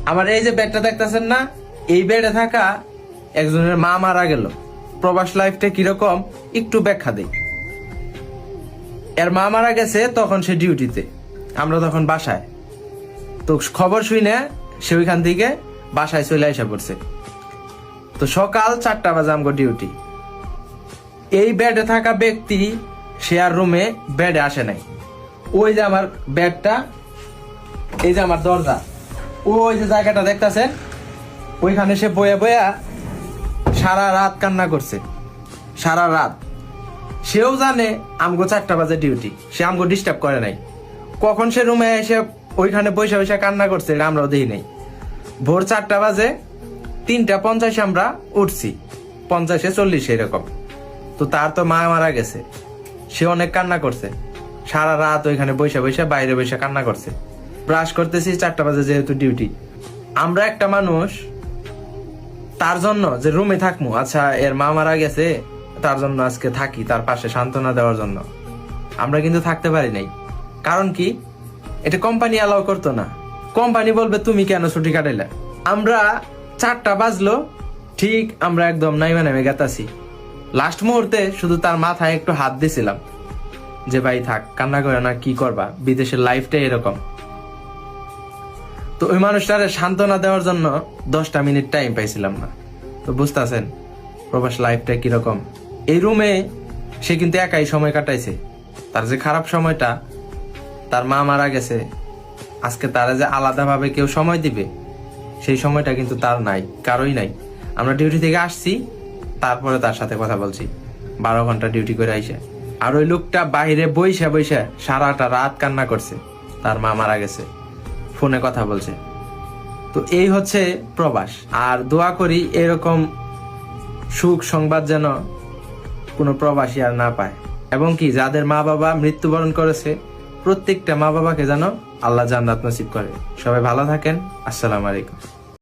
আমার এই যে বেডটা দেখতেছেন না, এই বেডে থাকা একজনের মা মারা গেল। প্রবাস লাইফটা কিরকম একটু ব্যাখ্যা দেই। এর মা মারা গেছে, তখন সে ডিউটিতে, আমরা তখন বাসায়। তো খবর শুনে সে ওইখান থেকে বাসায় চলে আসা পড়ছে। তো সকাল 4টা বাজে আমগো ডিউটি। এই বেডে থাকা ব্যক্তি শেয়ার রুমে বেডে আসে নাই। ওই যে আমার বেডটা, এই যে আমার দরজা, ওই যে জায়গাটা দেখতেছেন, ওইখানে সে বয়ে বয়া সারা রাত কান্না করছে, সারা রাত। সেও জানে আমগো 4টা বাজে ডিউটি, সে আমগো ডিস্টার্ব করে নাই। কখন সে রুমে এসে ওইখানে বসে বসে কান্না করছে এটা আমরাও দেখি নাই। ভোর 4টা বাজে 3:50 আমরা উঠছি, 50-40 এরকম। তো তার তো মা মারা গেছে, সে অনেক কান্না করছে, সারা রাত ওইখানে বসে বসে বাইরে বসে কান্না করছে। ব্রাশ করতেছি 4টা বাজে যেহেতু ডিউটি। আমরা একটা মানুষ, তার জন্য যে রুমে থাকবো, আচ্ছা এর মা মারা গেছে, তার জন্য আজকে থাকি, তার পাশে সান্ত্বনা দেওয়ার জন্য, আমরা কিন্তু থাকতে পারি নাই। কারণ কি, এটা কোম্পানি অ্যালাউ করতো না। কোম্পানি বলবে তুমি কেন ছুটি কাটাইলা। আমরা 4টা বাজলো ঠিক, আমরা একদম নাইমা নেমে গেতাছি। লাস্ট মুহূর্তে শুধু তার মাথায় একটু হাত দিছিলাম যে ভাই থাক, কান্না করে না, কি করবা, বিদেশের লাইফটাই এরকম। তো ওই মানুষটারে সান্ত্বনা দেওয়ার জন্য 10টা মিনিট টাইম পাইছিলাম না। তো বুঝতেছেন প্রবাস লাইফটা কিরকম। এই রুমে সে কিন্তু একাই সময় কাটাইছে। তার যে খারাপ সময়টা, তার মা মারা গেছে, আজকে তারা যে আলাদাভাবে কেউ সময় দিবে, সেই সময়টা কিন্তু তার নাই, কারোই নাই। আমরা ডিউটি থেকে আসছি, তারপরে তার সাথে কথা বলছি 12 ঘন্টা ডিউটি করে আইসে। আর ওই লোকটা বাইরে বইসা বইসা সারাটা রাত কান্না করছে, তার মা মারা গেছে, ফোনে কথা বলছে। তো এই হচ্ছে প্রবাস। আর দোয়া করি এরকম সুখ সংবাদ যেন কোনো প্রবাসী আর না পায়, এবং কি যাদের মা বাবা মৃত্যুবরণ করেছে, প্রত্যেকটা মা বাবাকে যেন আল্লাহ জান্নাত নসিব করে। সবাই ভালো থাকেন। আসসালামু আলাইকুম।